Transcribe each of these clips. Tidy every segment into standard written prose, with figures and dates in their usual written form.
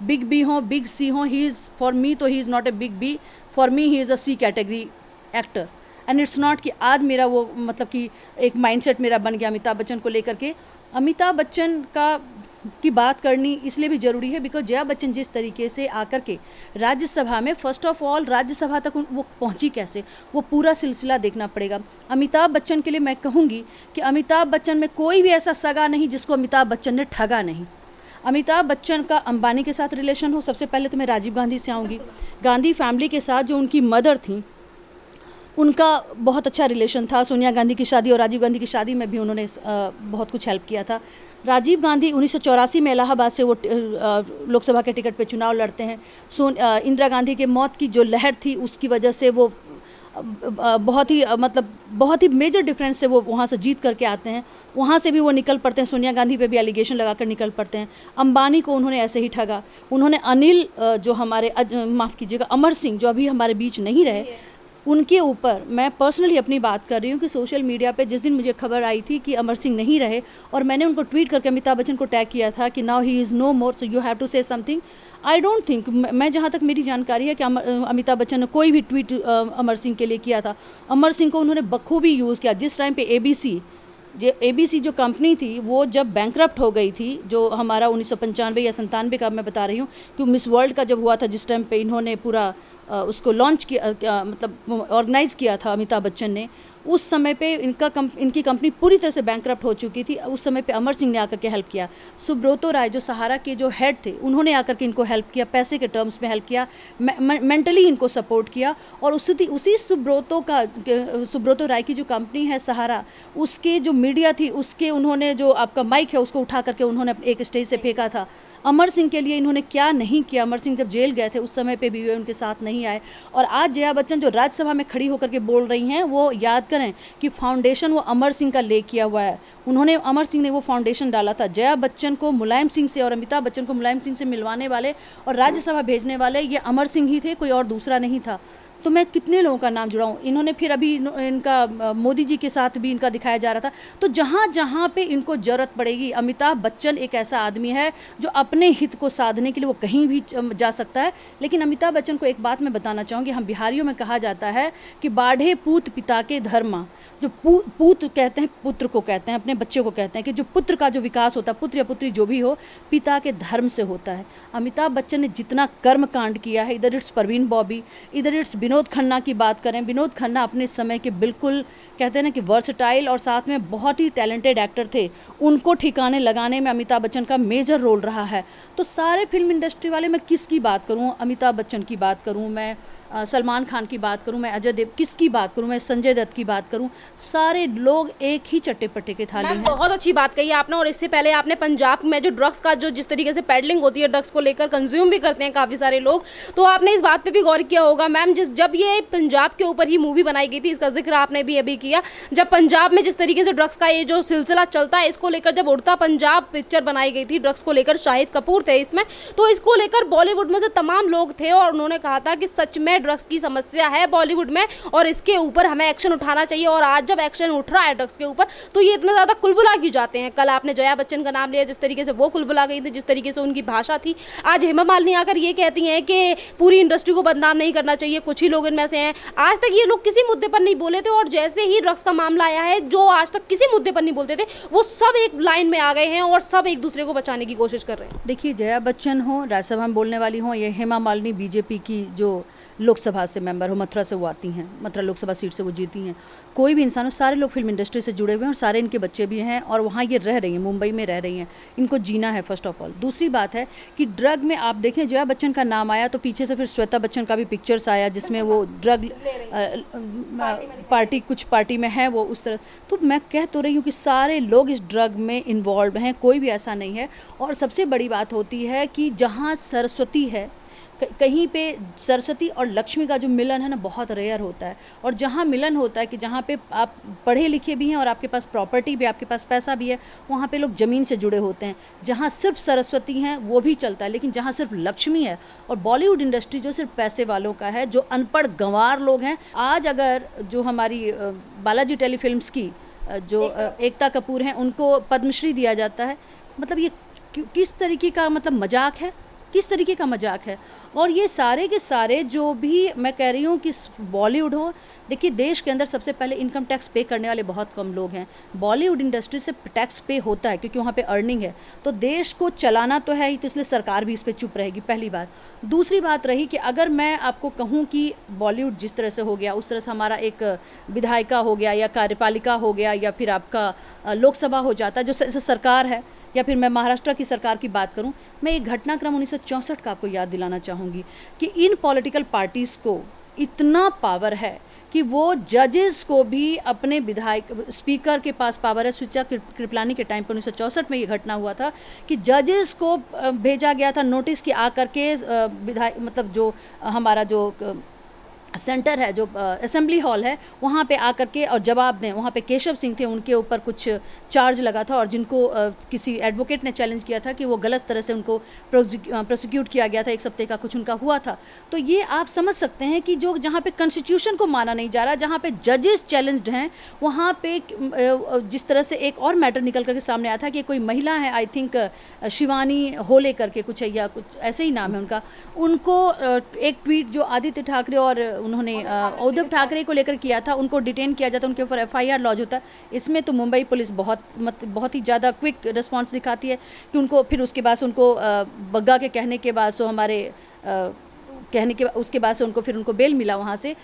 Big B हो, big C हो, he is for me, तो he is not a big B, for me he is a C category actor. And it's not कि आज मेरा वो मतलब कि एक माइंडसेट मेरा बन गया अमिताभ बच्चन को लेकर के। अमिताभ बच्चन की बात करनी इसलिए भी ज़रूरी है बिकॉज जया बच्चन जिस तरीके से आकर के राज्यसभा में, फर्स्ट ऑफ ऑल राज्यसभा तक वो पहुंची कैसे, वो पूरा सिलसिला देखना पड़ेगा। अमिताभ बच्चन के लिए मैं कहूँगी कि अमिताभ बच्चन में कोई भी ऐसा सगा नहीं जिसको अमिताभ बच्चन ने ठगा नहीं। अमिताभ बच्चन का अंबानी के साथ रिलेशन हो, सबसे पहले तो मैं राजीव गांधी से आऊँगी। गांधी फैमिली के साथ जो उनकी मदर थी उनका बहुत अच्छा रिलेशन था। सोनिया गांधी की शादी और राजीव गांधी की शादी में भी उन्होंने बहुत कुछ हेल्प किया था। राजीव गांधी 1984 में इलाहाबाद से वो लोकसभा के टिकट पे चुनाव लड़ते हैं। इंदिरा गांधी के मौत की जो लहर थी उसकी वजह से वो बहुत ही मेजर डिफरेंस से वो वहाँ से जीत करके आते हैं। वहाँ से भी वो निकल पड़ते हैं, सोनिया गांधी पे भी एलिगेशन लगाकर निकल पड़ते हैं। अंबानी को उन्होंने ऐसे ही ठगा। उन्होंने अनिल जो हमारे माफ़ कीजिएगा अमर सिंह जो अभी हमारे बीच नहीं रहे, उनके ऊपर मैं पर्सनली अपनी बात कर रही हूँ कि सोशल मीडिया पे जिस दिन मुझे खबर आई थी कि अमर सिंह नहीं रहे और मैंने उनको ट्वीट करके अमिताभ बच्चन को टैग किया था कि now he is no more, so you have to say something. I don't think, मैं जहाँ तक मेरी जानकारी है कि अमिताभ बच्चन ने कोई भी ट्वीट अमर सिंह के लिए किया था। अमर सिंह को उन्होंने बखूबी यूज़ किया। जिस टाइम पे एबीसी जो कंपनी थी वो जब बैंकरप्ट हो गई थी, जो हमारा 1995 या 97 का मैं बता रही हूँ कि मिस वर्ल्ड का जब हुआ था, जिस टाइम पे इन्होंने पूरा उसको लॉन्च किया, मतलब ऑर्गेनाइज़ किया था अमिताभ बच्चन ने, उस समय पे इनकी कंपनी पूरी तरह से बैंकरप्ट हो चुकी थी। उस समय पे अमर सिंह ने आकर के हेल्प किया। सुब्रतो राय जो सहारा के जो हेड थे उन्होंने आकर के इनको हेल्प किया, पैसे के टर्म्स में हेल्प किया, मेंटली इनको सपोर्ट किया। और उसी सुब्रतो राय की जो कंपनी है सहारा, उसके जो मीडिया थी उसके उन्होंने जो आपका माइक है उसको उठा करके उन्होंने एक स्टेज से फेंका था। अमर सिंह के लिए इन्होंने क्या नहीं किया। अमर सिंह जब जेल गए थे उस समय पे भी वे उनके साथ नहीं आए। और आज जया बच्चन जो राज्यसभा में खड़ी होकर के बोल रही हैं, वो याद करें कि फाउंडेशन वो अमर सिंह का ले किया हुआ है। अमर सिंह ने वो फाउंडेशन डाला था। जया बच्चन को मुलायम सिंह से और अमिताभ बच्चन को मुलायम सिंह से मिलवाने वाले और राज्यसभा भेजने वाले ये अमर सिंह ही थे, कोई और दूसरा नहीं था। तो मैं कितने लोगों का नाम जुड़ाऊँ। इन्होंने फिर अभी इनका मोदी जी के साथ भी इनका दिखाया जा रहा था। तो जहाँ जहाँ पे इनको ज़रूरत पड़ेगी, अमिताभ बच्चन एक ऐसा आदमी है जो अपने हित को साधने के लिए वो कहीं भी जा सकता है। लेकिन अमिताभ बच्चन को एक बात मैं बताना चाहूँगी, हम बिहारियों में कहा जाता है कि बाढ़े पूत पिता के धर्मा। जो पूत कहते हैं, पुत्र को कहते हैं, अपने बच्चे को कहते हैं कि जो पुत्र का जो विकास होता है, पुत्र या पुत्री जो भी हो, पिता के धर्म से होता है। अमिताभ बच्चन ने जितना कर्म कांड किया है, इधर इट्स परवीन बॉबी, इधर इट्स विनोद खन्ना की बात करें। विनोद खन्ना अपने समय के बिल्कुल कहते हैं ना कि वर्सटाइल और साथ में बहुत ही टैलेंटेड एक्टर थे। उनको ठिकाने लगाने में अमिताभ बच्चन का मेजर रोल रहा है। तो सारे फिल्म इंडस्ट्री वाले, मैं किसकी बात करूँ, अमिताभ बच्चन की बात करूँ, मैं सलमान खान की बात करूं, मैं अजय देव, किसकी बात करूं, मैं संजय दत्त की बात करूं, सारे लोग एक ही चट्टे पट्टे के थाली हैं। बहुत अच्छी बात कही आपने। और इससे पहले आपने पंजाब में जो ड्रग्स का जो जिस तरीके से पेडलिंग होती है, ड्रग्स को लेकर कंज्यूम भी करते हैं काफ़ी सारे लोग, तो आपने इस बात पे भी गौर किया होगा मैम, जब ये पंजाब के ऊपर ही मूवी बनाई गई थी, इसका जिक्र आपने भी अभी किया, जब पंजाब में जिस तरीके से ड्रग्स का ये जो सिलसिला चलता है, इसको लेकर जब उड़ता पंजाब पिक्चर बनाई गई थी, ड्रग्स को लेकर शाहिद कपूर थे इसमें, तो इसको लेकर बॉलीवुड में से तमाम लोग थे और उन्होंने कहा था कि सच में ड्रग्स की समस्या है बॉलीवुड में और इसके ऊपर हमें एक्शन उठाना चाहिए। और आज जब एक्शन उठ रहा है ड्रग्स के ऊपर, तो ये इतने ज़्यादा कुलबुला क्यों जाते हैं। कल आपने जया बच्चन का नाम लिया, जिस तरीके से वो कुलबुला गई थी, जिस तरीके से उनकी भाषा थी। आज हेमा मालिनी आकर ये कहती हैं कि पूरी इंडस्ट्री को बदनाम नहीं करना चाहिए, कुछ ही लोग इनमें से हैं। आज तक ये लोग किसी मुद्दे पर नहीं बोले थे और जैसे ही ड्रग्स का मामला आया है, जो आज तक किसी मुद्दे पर नहीं बोलते थे, वो सब एक लाइन में आ गए हैं और सब एक दूसरे को बचाने की कोशिश कर रहे हैं। देखिए, जया बच्चन हो, राज्यसभा में बोलने वाली हो, या हेमा मालिनी बीजेपी की जो लोकसभा से मेंबर हो, मथुरा से वो आती हैं, मथुरा लोकसभा सीट से वो जीती हैं, कोई भी इंसान हो, सारे लोग फिल्म इंडस्ट्री से जुड़े हुए हैं और सारे इनके बच्चे भी हैं और वहाँ ये रह रही हैं, मुंबई में रह रही हैं। इनको जीना है फर्स्ट ऑफ ऑल। दूसरी बात है कि ड्रग में आप देखें, जया बच्चन का नाम आया तो पीछे से फिर श्वेता बच्चन का भी पिक्चर्स आया जिसमें वो ड्रग कुछ पार्टी में है वो उस तरह। तो मैं कह तो रही हूँ कि सारे लोग इस ड्रग में इन्वॉल्व हैं, कोई भी ऐसा नहीं है। और सबसे बड़ी बात होती है कि जहाँ सरस्वती है, कहीं पे सरस्वती और लक्ष्मी का जो मिलन है ना, बहुत रेयर होता है। और जहाँ मिलन होता है कि जहाँ पे आप पढ़े लिखे भी हैं और आपके पास प्रॉपर्टी भी, आपके पास पैसा भी है, वहाँ पे लोग ज़मीन से जुड़े होते हैं। जहाँ सिर्फ सरस्वती हैं वो भी चलता है, लेकिन जहाँ सिर्फ लक्ष्मी है और बॉलीवुड इंडस्ट्री जो सिर्फ पैसे वालों का है, जो अनपढ़ गंवार लोग हैं। आज अगर जो हमारी बालाजी टेलीफिल्म्स की जो एकता कपूर हैं, उनको पद्मश्री दिया जाता है, मतलब ये किस तरीके का मतलब मजाक है। किस तरीके का मजाक है। और ये सारे के सारे जो भी मैं कह रही हूँ कि बॉलीवुड हो, देखिए देश के अंदर सबसे पहले इनकम टैक्स पे करने वाले बहुत कम लोग हैं। बॉलीवुड इंडस्ट्री से टैक्स पे होता है क्योंकि वहाँ पे अर्निंग है, तो देश को चलाना तो है ही, तो इसलिए सरकार भी इस पर चुप रहेगी, पहली बात। दूसरी बात रही कि अगर मैं आपको कहूँ कि बॉलीवुड जिस तरह से हो गया, उस तरह से हमारा एक विधायिका हो गया या कार्यपालिका हो गया या फिर आपका लोकसभा हो जाता, जो सरकार है, या फिर मैं महाराष्ट्र की सरकार की बात करूं, मैं एक घटनाक्रम 1964 का आपको याद दिलाना चाहूँगी कि इन पॉलिटिकल पार्टीज़ को इतना पावर है कि वो जजेस को भी अपने विधायक स्पीकर के पास पावर है। सुचित्रा कृपलानी के टाइम पर 1964 में ये घटना हुआ था कि जजेस को भेजा गया था नोटिस कि आकर के विधायक मतलब जो हमारा जो सेंटर है, जो असेंबली हॉल है, वहाँ पे आकर के और जवाब दें। वहाँ पे केशव सिंह थे, उनके ऊपर कुछ चार्ज लगा था और जिनको किसी एडवोकेट ने चैलेंज किया था कि वो गलत तरह से उनको प्रोसिक्यूट किया गया था, 1 हफ्ते का कुछ उनका हुआ था। तो ये आप समझ सकते हैं कि जो जहाँ पे कॉन्स्टिट्यूशन को माना नहीं जा रहा, जहाँ पे जजेस चैलेंज्ड हैं, वहाँ पे जिस तरह से एक और मैटर निकल करके सामने आया था कि कोई महिला है, आई थिंक शिवानी होले करके कुछ है या कुछ ऐसे ही नाम है उनका, उनको एक ट्वीट जो आदित्य ठाकरे और उन्होंने उद्धव ठाकरे को लेकर किया था, उनको डिटेन किया जाता, उनके ऊपर FIR लॉन्च होता है। इसमें तो मुंबई पुलिस बहुत ही ज़्यादा क्विक रिस्पांस दिखाती है कि उनको फिर उसके बाद से उनको बग्गा के कहने के बाद से हमारे कहने के उसके बाद से उनको बेल मिला वहाँ से।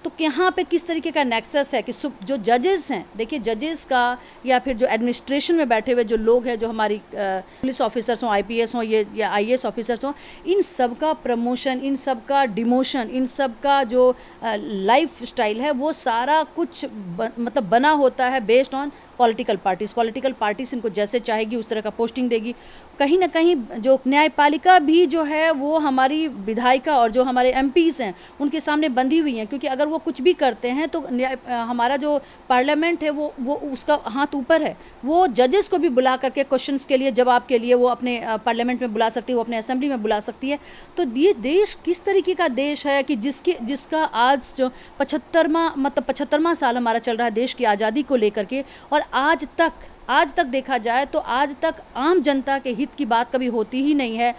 तो यहाँ पे किस तरीके का नेक्सस है कि जो जजेस हैं, देखिए जजेस का या फिर जो एडमिनिस्ट्रेशन में बैठे हुए जो लोग हैं, जो हमारी पुलिस ऑफिसर्स हों, IPS हों या IAS ऑफिसर्स हों, इन सब का प्रमोशन, इन सब का डिमोशन, इन सब का जो लाइफ स्टाइल है, वो सारा कुछ मतलब बना होता है बेस्ड ऑन पॉलिटिकल पार्टीज़ इनको जैसे चाहेगी उस तरह का पोस्टिंग देगी। कहीं ना कहीं जो न्यायपालिका भी जो है वो हमारी विधायिका और जो हमारे MPs हैं उनके सामने बंधी हुई हैं, क्योंकि अगर वो कुछ भी करते हैं तो हमारा जो पार्लियामेंट है वो उसका हाथ ऊपर है। वो जजेस को भी बुला करके क्वेश्चंस के लिए, जवाब के लिए वो अपने पार्लियामेंट में बुला सकती है, वो अपने असेंबली में बुला सकती है। तो ये देश किस तरीके का देश है कि जिसका आज जो 75वां साल हमारा चल रहा है देश की आज़ादी को लेकर के, और आज तक देखा जाए तो आज तक आम जनता के हित की बात कभी होती ही नहीं है।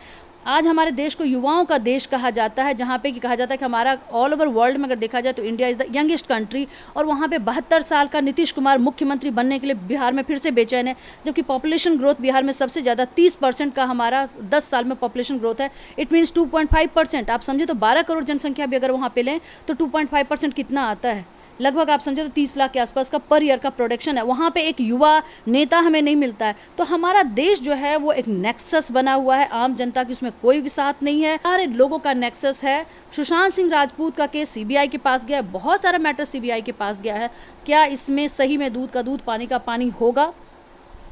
आज हमारे देश को युवाओं का देश कहा जाता है, जहाँ पे कि कहा जाता है कि हमारा ऑल ओवर वर्ल्ड में अगर देखा जाए तो India is the youngest country, और वहाँ पे 72 साल का नीतीश कुमार मुख्यमंत्री बनने के लिए बिहार में फिर से बेचैन है, जबकि पॉपुलेशन ग्रोथ बिहार में सबसे ज़्यादा 30% का हमारा 10 साल में पॉपुलेशन ग्रोथ है। It means 2.5%। आप समझे तो 12 करोड़ जनसंख्या भी अगर वहाँ पे लें तो 2.5% कितना आता है, लगभग आप समझे तो 30 लाख के आसपास का पर ईयर का प्रोडक्शन है। वहाँ पे एक युवा नेता हमें नहीं मिलता है। तो हमारा देश जो है वो एक नेक्सस बना हुआ है, आम जनता की उसमें कोई भी साथ नहीं है, सारे लोगों का नेक्सस है। सुशांत सिंह राजपूत का केस CBI के पास गया है, बहुत सारा मैटर CBI के पास गया है। क्या इसमें सही में दूध का दूध पानी का पानी होगा?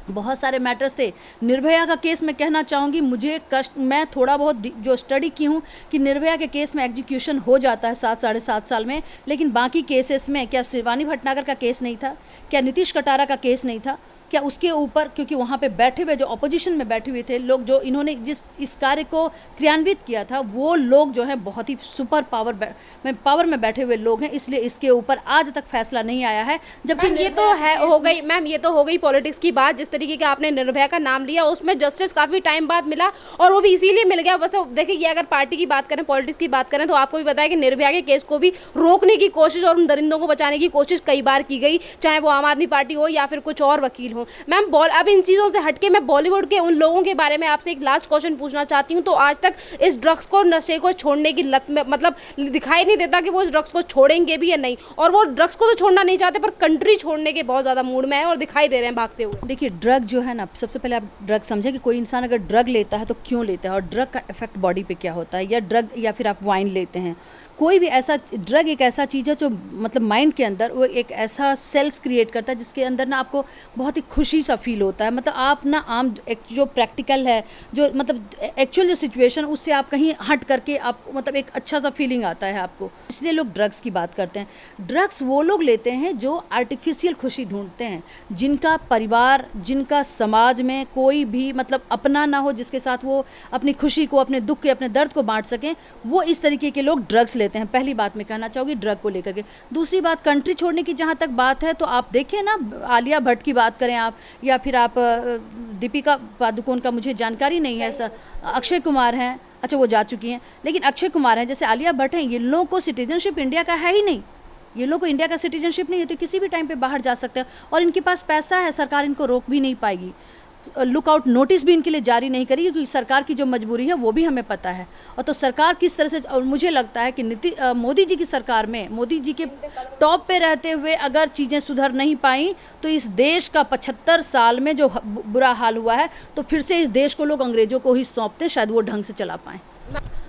बहुत सारे मैटर्स थे। निर्भया का केस मैं कहना चाहूँगी, मैं थोड़ा बहुत जो स्टडी की हूँ कि निर्भया के केस में एग्जीक्यूशन हो जाता है 7-7.5 साल में, लेकिन बाकी केसेस में क्या शिवानी भटनागर का केस नहीं था, क्या नीतीश कटारा का केस नहीं था, क्या उसके ऊपर, क्योंकि वहाँ पे बैठे हुए जो अपोजिशन में बैठे हुए थे लोग, जो इन्होंने इस कार्य को क्रियान्वित किया था, वो लोग जो है बहुत ही सुपर पावर में बैठे हुए लोग हैं, इसलिए इसके ऊपर आज तक फैसला नहीं आया है। जबकि ये तो है हो गई मैम, ये तो हो गई पॉलिटिक्स की बात। जिस तरीके का आपने निर्भया का नाम लिया, उसमें जस्टिस काफ़ी टाइम बाद मिला और वो भी इसीलिए मिल गया। बस देखिए, अगर पार्टी की बात करें, पॉलिटिक्स की बात करें, तो आपको भी पता है कि निर्भया के केस को भी रोकने की कोशिश और उन दरिंदों को बचाने की कोशिश कई बार की गई, चाहे वो आम आदमी पार्टी हो या फिर कुछ और वकील हो। मैम अब इन चीज़ों से हटके मैं बॉलीवुड के उन लोगों के बारे में आपसे एक लास्ट क्वेश्चन पूछना चाहती हूँ। तो आज तक इस ड्रग्स को, नशे को छोड़ने की लत में, मतलब दिखाई नहीं देता कि वो इस ड्रग्स को छोड़ेंगे भी या नहीं, और वो ड्रग्स को तो छोड़ना नहीं चाहते पर कंट्री छोड़ने के बहुत ज़्यादा मूड में है और दिखाई दे रहे हैं भागते हुए। देखिए, ड्रग जो है ना, सबसे पहले आप ड्रग समझे कि कोई इंसान अगर ड्रग लेता है तो क्यों लेता है और ड्रग का इफेक्ट बॉडी पे क्या होता है, या ड्रग या फिर आप वाइन लेते हैं, कोई भी ऐसा ड्रग एक ऐसा चीज़ है जो मतलब माइंड के अंदर वो एक ऐसा सेल्स क्रिएट करता है जिसके अंदर ना आपको बहुत ही खुशी सा फील होता है। मतलब आप ना आम जो प्रैक्टिकल है, जो मतलब एक्चुअल जो सिचुएशन, उससे आप कहीं हट करके आप मतलब एक अच्छा सा फीलिंग आता है आपको, इसलिए लोग ड्रग्स की बात करते हैं। ड्रग्स वो लोग लेते हैं जो आर्टिफिशियल खुशी ढूंढते हैं, जिनका परिवार, जिनका समाज में कोई भी मतलब अपना ना हो, जिसके साथ वो अपनी खुशी को, अपने दुख के, अपने दर्द को बांट सकें, वो इस तरीके के लोग ड्रग्स लेते हैं। पहली बात मैं कहना चाहूँगी ड्रग को लेकर के। दूसरी बात, कंट्री छोड़ने की जहाँ तक बात है, तो आप देखिए ना, आलिया भट्ट की बात करें आप, या फिर आप दीपिका पादुकोण का मुझे जानकारी नहीं है सर, अक्षय कुमार हैं, अच्छा वो जा चुकी हैं, लेकिन अक्षय कुमार हैं, जैसे आलिया भट्ट हैं, ये लोगों को सिटीजनशिप इंडिया का है ही नहीं, ये लोग को इंडिया का सिटीजनशिप नहीं है, तो किसी भी टाइम पे बाहर जा सकते हैं और इनके पास पैसा है, सरकार इनको रोक भी नहीं पाएगी। लुकआउट नोटिस भी इनके लिए जारी नहीं करेगी, क्योंकि सरकार की जो मजबूरी है वो भी हमें पता है। और तो सरकार किस तरह से, और मुझे लगता है कि मोदी जी की सरकार में, मोदी जी के टॉप पे रहते हुए अगर चीज़ें सुधर नहीं पाई तो इस देश का 75 साल में जो बुरा हाल हुआ है, तो फिर से इस देश को लोग अंग्रेजों को ही सौंपते, शायद वो ढंग से चला पाएँ।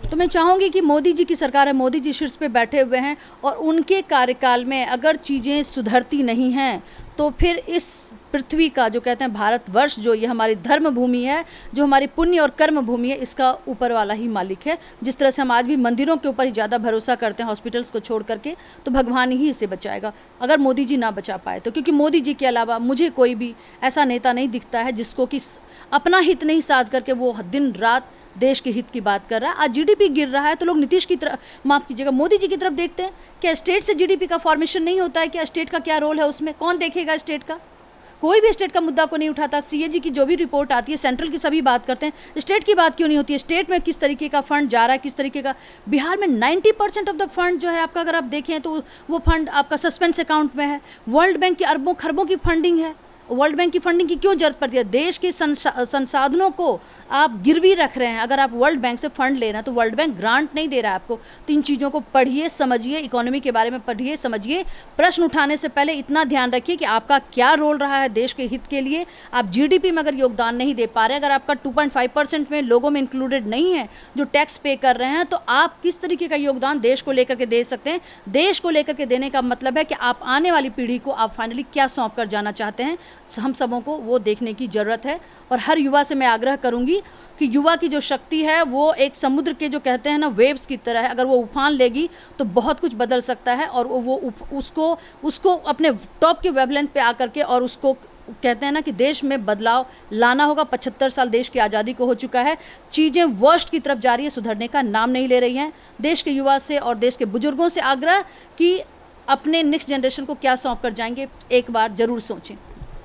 तो मैं चाहूँगी कि मोदी जी की सरकार है, मोदी जी शीर्ष पे बैठे हुए हैं और उनके कार्यकाल में अगर चीज़ें सुधरती नहीं हैं तो फिर इस पृथ्वी का, जो कहते हैं भारतवर्ष, जो ये हमारी धर्म भूमि है, जो हमारी पुण्य और कर्म भूमि है, इसका ऊपर वाला ही मालिक है। जिस तरह से हम आज भी मंदिरों के ऊपर ही ज़्यादा भरोसा करते हैं हॉस्पिटल्स को छोड़ करके, तो भगवान ही इसे बचाएगा अगर मोदी जी ना बचा पाए तो। क्योंकि मोदी जी के अलावा मुझे कोई भी ऐसा नेता नहीं दिखता है जिसको कि अपना हित नहीं साध करके वो दिन रात देश के हित की बात कर रहा है। आज जीडीपी गिर रहा है तो लोग नीतीश की तरफ, माफ़ कीजिएगा, मोदी जी की तरफ देखते हैं। क्या स्टेट से जीडीपी का फॉर्मेशन नहीं होता है? क्या स्टेट का क्या रोल है उसमें? कौन देखेगा स्टेट का? कोई भी स्टेट का मुद्दा को नहीं उठाता। सीएजी की जो भी रिपोर्ट आती है, सेंट्रल की सभी बात करते हैं, स्टेट की बात क्यों नहीं होती है? स्टेट में किस तरीके का फंड जा रहा है, किस तरीके का? बिहार में 90% ऑफ द फंड जो है आपका, अगर आप देखें तो वो फंड आपका सस्पेंस अकाउंट में है। वर्ल्ड बैंक की अरबों खरबों की फंडिंग है। वर्ल्ड बैंक की फंडिंग की क्यों जरूरत पड़ती है? देश के संसाधनों को आप गिरवी रख रहे हैं। अगर आप वर्ल्ड बैंक से फंड ले रहे हैं तो वर्ल्ड बैंक ग्रांट नहीं दे रहा है आपको। तो इन चीज़ों को पढ़िए, समझिए, इकोनॉमी के बारे में पढ़िए, समझिए। प्रश्न उठाने से पहले इतना ध्यान रखिए कि आपका क्या रोल रहा है देश के हित के लिए। आप जीडीपी में अगर योगदान नहीं दे पा रहे, अगर आपका 2.5% में लोगों में इंक्लूडेड नहीं है जो टैक्स पे कर रहे हैं, तो आप किस तरीके का योगदान देश को लेकर के दे सकते हैं? देश को लेकर के देने का मतलब है कि आप आने वाली पीढ़ी को आप फाइनली क्या सौंप कर जाना चाहते हैं। हम सबों को वो देखने की ज़रूरत है। और हर युवा से मैं आग्रह करूंगी कि युवा की जो शक्ति है वो एक समुद्र के, जो कहते हैं ना, वेव्स की तरह है। अगर वो उफान लेगी तो बहुत कुछ बदल सकता है और वो उसको अपने टॉप के वेवलेंथ पे आकर के, और उसको कहते हैं ना कि देश में बदलाव लाना होगा। 75 साल देश की आज़ादी को हो चुका है, चीज़ें वर्स्ट की तरफ जा रही है, सुधरने का नाम नहीं ले रही हैं। देश के युवा से और देश के बुजुर्गों से आग्रह कि अपने नेक्स्ट जनरेशन को क्या सौंप कर जाएंगे, एक बार ज़रूर सोचें।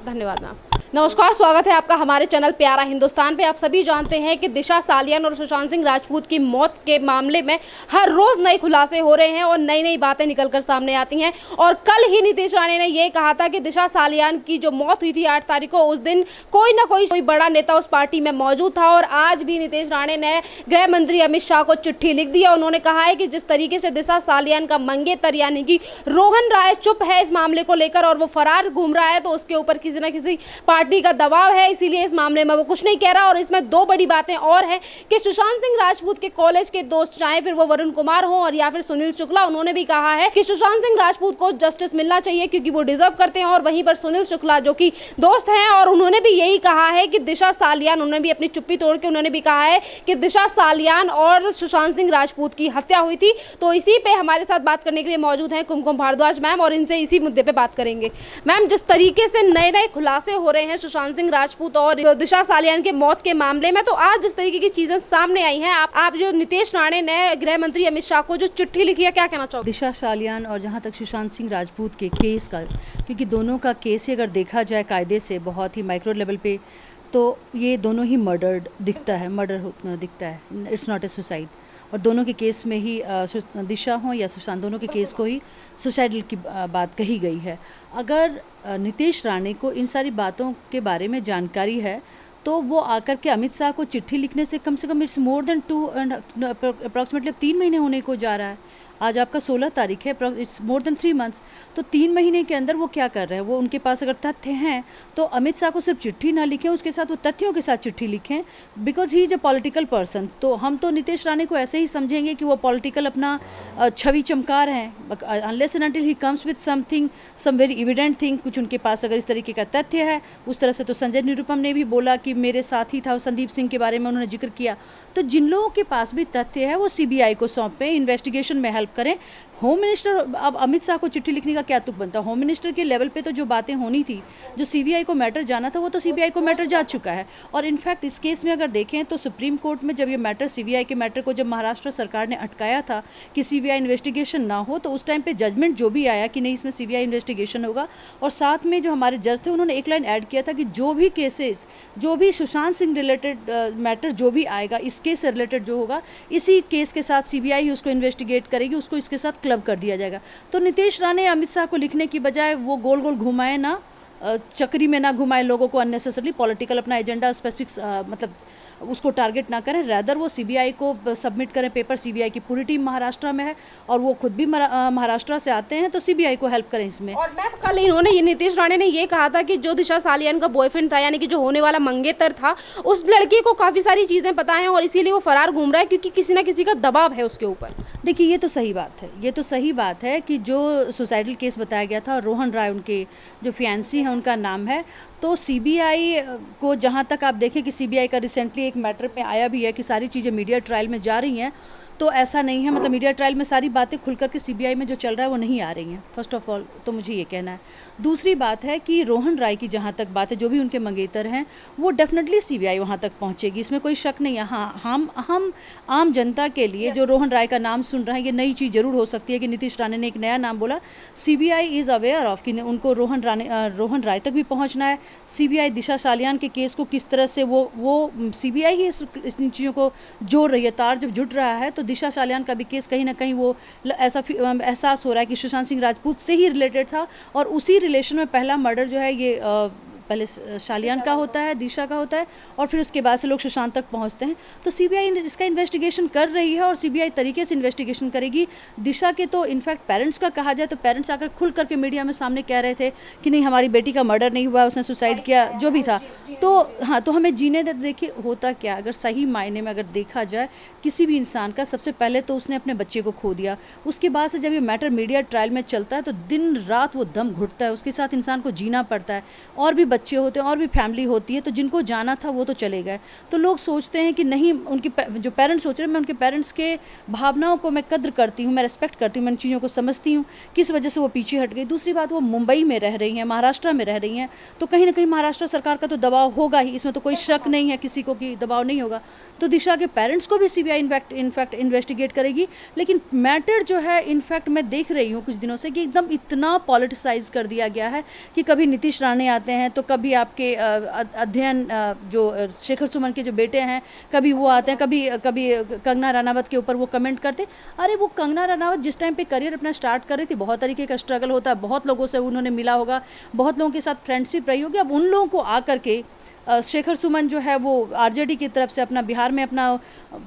धन्यवाद मैम। नमस्कार, स्वागत है आपका हमारे चैनल प्यारा हिंदुस्तान पे। आप सभी जानते हैं कि दिशा सालियान और सुशांत सिंह राजपूत की मौत के मामले में हर रोज नए खुलासे हो रहे हैं और नई नई बातें निकलकर सामने आती हैं। और कल ही नीतीश राणे ने ये कहा था कि दिशा सालियान की जो मौत हुई थी 8 तारीख को, उस दिन कोई ना कोई बड़ा नेता उस पार्टी में मौजूद था। और आज भी नीतीश राणे ने गृह मंत्री अमित शाह को चिट्ठी लिख दी और उन्होंने कहा है कि जिस तरीके से दिशा सालियान का मंगेतर यानी कि रोहन राय चुप है इस मामले को लेकर और वो फरार घूम रहा है, तो उसके ऊपर किसी न किसी पार्टी का दबाव है, इसीलिए इस मामले में वो कुछ नहीं कह रहा। और इसमें 2 बड़ी बातें और हैं कि सुशांत सिंह राजपूत के कॉलेज के दोस्त, चाहे फिर वो वरुण कुमार हो और या फिर सुनील शुक्ला, उन्होंने भी कहा है कि सुशांत सिंह राजपूत को जस्टिस मिलना चाहिए क्योंकि वो डिजर्व करते हैं। और वहीं पर सुनील शुक्ला जो कि दोस्त हैं, और उन्होंने भी यही कहा है कि दिशा सालियान, उन्होंने भी अपनी चुप्पी तोड़ के उन्होंने भी कहा है कि दिशा सालियान और सुशांत सिंह राजपूत की हत्या हुई थी। तो इसी पे हमारे साथ बात करने के लिए मौजूद हैं कुमकुम भारद्वाज मैम, और इनसे इसी मुद्दे पे बात करेंगे। मैम, जिस तरीके से नए नए खुलासे हो रहे हैं सुशांत सिंह राजपूत और दिशा सालियान के मौत के मामले में, तो आज जिस तरीके की चीजें सामने आई हैं, आप जो नीतीश राणे ने गृह मंत्री अमित शाह को जो चिट्ठी लिखी है, क्या कहना चाहोगे? दिशा सालियान और जहाँ तक सुशांत सिंह राजपूत के केस का, क्योंकि दोनों का केस ही अगर देखा जाए कायदे से बहुत ही माइक्रो लेवल पे, तो ये दोनों ही मर्डर दिखता है, इट्स नॉट ए सुसाइड। और दोनों के केस में ही दिशा हो या सुशांत, दोनों के केस को ही सुसाइडल की बात कही गई है। अगर नीतीश राणे को इन सारी बातों के बारे में जानकारी है तो वो आकर के अमित शाह को चिट्ठी लिखने से come it's more than 2 and approximately 3 महीने होने को जा रहा है। आज आपका 16 तारीख है, इट्स मोर देन 3 मंथ्स। तो 3 महीने के अंदर वो क्या कर रहे हैं? वो उनके पास अगर तथ्य हैं तो अमित शाह को सिर्फ चिट्ठी ना लिखें, उसके साथ वो तथ्यों के साथ चिट्ठी लिखें, because he is a political person. तो हम तो नीतीश राणे को ऐसे ही समझेंगे कि वो पॉलिटिकल अपना छवि चमका रहे हैं, unless and until he comes with something, some very evident thing. कुछ उनके पास अगर इस तरीके का तथ्य है, उस तरह से तो संजय निरुपम ने भी बोला कि मेरे साथी था, संदीप सिंह के बारे में उन्होंने जिक्र किया। तो जिन लोगों के पास भी तथ्य है वो CBI को सौंपें, इन्वेस्टिगेशन में हेल्प हेल्प करें। होम मिनिस्टर, अब अमित शाह को चिट्ठी लिखने का क्या तुक बनता है? होम मिनिस्टर के लेवल पे तो जो बातें होनी थी, जो सीबीआई को मैटर जाना था, वो तो सीबीआई को मैटर जा चुका है। और इनफैक्ट इस केस में अगर देखें तो सुप्रीम कोर्ट में जब ये मैटर, सीबीआई के मैटर को जब महाराष्ट्र सरकार ने अटकाया था कि सीबीआई इन्वेस्टिगेशन ना हो, तो उस टाइम पे जजमेंट जो भी आया कि नहीं इसमें सीबीआई इन्वेस्टिगेशन होगा, और साथ में जो हमारे जज थे उन्होंने एक लाइन ऐड किया था कि जो भी केसेस, जो भी सुशांत सिंह रिलेटेड मैटर जो भी आएगा, इस केस से रिलेटेड जो होगा, इसी केस के साथ सीबीआई उसको इन्वेस्टिगेट करेगी, उसको इसके साथ क्लब कर दिया जाएगा। तो नीतीश राणे अमित शाह को लिखने की बजाय वो गोल गोल घुमाए ना, चक्री में ना घुमाए लोगों को, अननेसेसरली पॉलिटिकल अपना एजेंडा स्पेसिफिक मतलब उसको टारगेट ना करें, रैदर वो सीबीआई को सबमिट करें पेपर। सीबीआई की पूरी टीम महाराष्ट्र में है और वो खुद भी महाराष्ट्र से आते हैं, तो सीबीआई को हेल्प करें इसमें। और मैम कल इन्होंने, ये नीतीश राणे ने ये कहा था कि जो दिशा सालियान का बॉयफ्रेंड था, यानी कि जो होने वाला मंगेतर था, उस लड़के को काफ़ी सारी चीज़ें पता हैं और इसीलिए वो फरार घूम रहा है क्योंकि किसी ना किसी का दबाव है उसके ऊपर। देखिए ये तो सही बात है, ये तो सही बात है कि जो सुसाइडल केस बताया गया था, रोहन राय उनके जो फियांसी हैं उनका नाम है, तो सीबीआई को जहाँ तक आप देखें कि सीबीआई का रिसेंटली एक मैटर पे आया भी है कि सारी चीज़ें मीडिया ट्रायल में जा रही हैं, तो ऐसा नहीं है, मतलब मीडिया ट्रायल में सारी बातें खुल करके सीबीआई में जो चल रहा है वो नहीं आ रही हैं, फर्स्ट ऑफ ऑल तो मुझे ये कहना है। दूसरी बात है कि रोहन राय की जहाँ तक बात है, जो भी उनके मंगेतर हैं, वो डेफिनेटली सीबीआई वहाँ तक पहुँचेगी, इसमें कोई शक नहीं है। हाँ, हम आम जनता के लिए जो रोहन राय का नाम सुन रहे हैं, ये नई चीज़ जरूर हो सकती है कि नीतीश राणे ने एक नया नाम बोला। सीबीआई इज़ अवेयर ऑफ कि उनको रोहन राय तक भी पहुँचना है। सीबीआई दिशा सालियान के केस को किस तरह से वो सीबीआई ही इन चीज़ों को जोड़ रही है, तार जब जुट रहा है तो दिशा सालियान का भी केस कहीं ना कहीं वो ऐसा एहसास हो रहा है कि सुशांत सिंह राजपूत से ही रिलेटेड था, और उसी रिलेशन में पहला मर्डर जो है ये पहले सालियान का होता है, दिशा का होता है, और फिर उसके बाद से लोग सुशांत तक पहुंचते हैं। तो सीबीआई इसका इन्वेस्टिगेशन कर रही है और सीबीआई तरीके से इन्वेस्टिगेशन करेगी। दिशा के तो इनफैक्ट पेरेंट्स का कहा जाए तो पेरेंट्स आकर खुल करके मीडिया में सामने कह रहे थे कि नहीं हमारी बेटी का मर्डर नहीं हुआ, उसने सुसाइड किया, जो भी था। तो हाँ, तो हमें जीने दे। देखिए होता क्या, अगर सही मायने में अगर देखा जाए किसी भी इंसान का, सबसे पहले तो उसने अपने बच्चे को खो दिया, उसके बाद से जब ये मैटर मीडिया ट्रायल में चलता है तो दिन रात वो दम घुटता है, उसके साथ इंसान को जीना पड़ता है, और भी बच्चे होते हैं और भी फैमिली होती है, तो जिनको जाना था वो तो चले गए। तो लोग सोचते हैं कि नहीं, उनके जो पेरेंट्स सोच रहे हैं, मैं उनके पेरेंट्स के भावनाओं को मैं कद्र करती हूँ, मैं रिस्पेक्ट करती हूँ, मैं इन चीज़ों को समझती हूँ किस वजह से वो पीछे हट गई। दूसरी बात, वो मुंबई में रह रही हैं, महाराष्ट्र में रह रही हैं, तो कहीं ना कहीं महाराष्ट्र सरकार का तो दबाव होगा ही, इसमें तो कोई शक नहीं है किसी को कि दबाव नहीं होगा। तो दिशा के पेरेंट्स को भी सीबीआई इनफैक्ट इन्वेस्टिगेट करेगी। लेकिन मैटर जो है इनफैक्ट मैं देख रही हूँ कुछ दिनों से कि एकदम इतना पॉलिटिसाइज कर दिया गया है कि कभी नीतीश राणे आते हैं तो कभी आपके अध्ययन जो शेखर सुमन के जो बेटे हैं, कभी वो आते हैं, कभी कंगना रनावत के ऊपर वो कमेंट करते। अरे वो कंगना रनावत जिस टाइम पे करियर अपना स्टार्ट कर रही थी, बहुत तरीके का स्ट्रगल होता है, बहुत लोगों से उन्होंने मिला होगा, बहुत लोगों के साथ फ्रेंडशिप रही होगी। अब उन लोगों को आकर के शेखर सुमन जो है वो आरजेडी की तरफ से अपना बिहार में अपना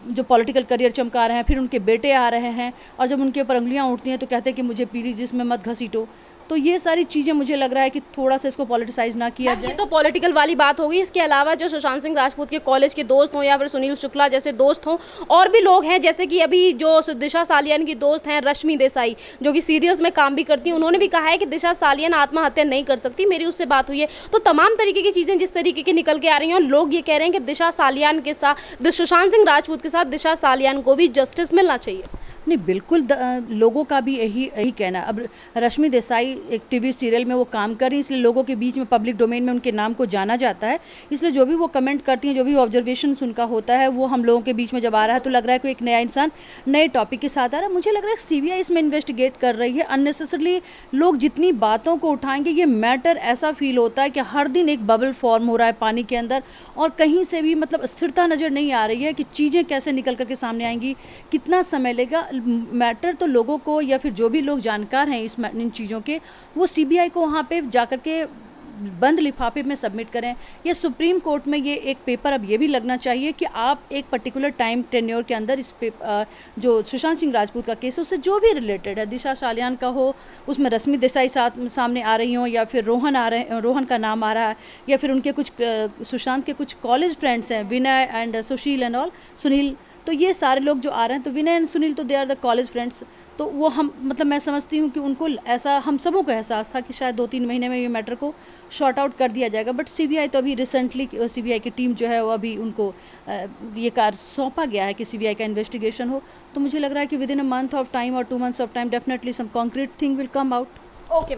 जो पॉलिटिकल करियर चमका रहे हैं, फिर उनके बेटे आ रहे हैं और जब उनके ऊपर उंगलियां उठती हैं तो कहते हैं कि मुझे पीली जिसमें मत घसीटो। तो ये सारी चीज़ें मुझे लग रहा है कि थोड़ा सा इसको पॉलिटिसाइज ना किया जाए। ये तो पॉलिटिकल वाली बात होगी। इसके अलावा जो सुशांत सिंह राजपूत के कॉलेज के दोस्त हों या फिर सुनील शुक्ला जैसे दोस्त हों, और भी लोग हैं, जैसे कि अभी जो दिशा सालियान की दोस्त हैं रश्मि देसाई, जो कि सीरियल्स में काम भी करती हैं, उन्होंने भी कहा है कि दिशा सालियान आत्महत्या नहीं कर सकती, मेरी उससे बात हुई है। तो तमाम तरीके की चीज़ें जिस तरीके की निकल के आ रही हैं, और लोग ये कह रहे हैं कि दिशा सालियान के साथ, सुशांत सिंह राजपूत के साथ दिशा सालियान को भी जस्टिस मिलना चाहिए। नहीं, बिल्कुल लोगों का भी यही कहना है। अब रश्मि देसाई एक टीवी सीरियल में वो काम कर रही हैं, इसलिए लोगों के बीच में पब्लिक डोमेन में उनके नाम को जाना जाता है, इसलिए जो भी वो कमेंट करती हैं, जो भी ऑब्जर्वेशन उनका होता है, वो हम लोगों के बीच में जब आ रहा है तो लग रहा है कोई एक नया इंसान नए टॉपिक के साथ आ रहा है। मुझे लग रहा है सीबीआई इसमें इन्वेस्टिगेट कर रही है अननेसेसरली। लोग जितनी बातों को उठाएंगे, ये मैटर ऐसा फील होता है कि हर दिन एक बबल फॉर्म हो रहा है पानी के अंदर, और कहीं से भी मतलब स्थिरता नज़र नहीं आ रही है कि चीज़ें कैसे निकल करके सामने आएंगी, कितना समय लेगा। मैटर तो लोगों को, या फिर जो भी लोग जानकार हैं इन चीज़ों के, वो सीबीआई को वहाँ पे जाकर के बंद लिफाफे में सबमिट करें, या सुप्रीम कोर्ट में ये एक पेपर अब ये भी लगना चाहिए कि आप एक पर्टिकुलर टाइम टेन्योर के अंदर इस जो सुशांत सिंह राजपूत का केस है उससे जो भी रिलेटेड है, दिशा सालियान का हो, उसमें रश्मि देसाई सामने आ रही हो, या फिर रोहन का नाम आ रहा है, या फिर उनके कुछ सुशांत के कुछ कॉलेज फ्रेंड्स हैं, Vinay and Sushil and all, Sunil, तो ये सारे लोग जो आ रहे हैं, तो विनय एंड सुनील तो they are the college friends, तो वो हम मतलब मैं समझती हूँ कि उनको ऐसा हम सबों को एहसास था कि शायद 2-3 महीने में ये मैटर को शॉर्ट आउट कर दिया जाएगा। बट सीबीआई तो अभी रिसेंटली सीबीआई की टीम जो है वो अभी उनको ये कार्य सौंपा गया है कि सीबीआई का इन्वेस्टिगेशन हो। तो मुझे लग रहा है कि within a month of time और 2 months of time definitely some concrete thing will come out. Okay.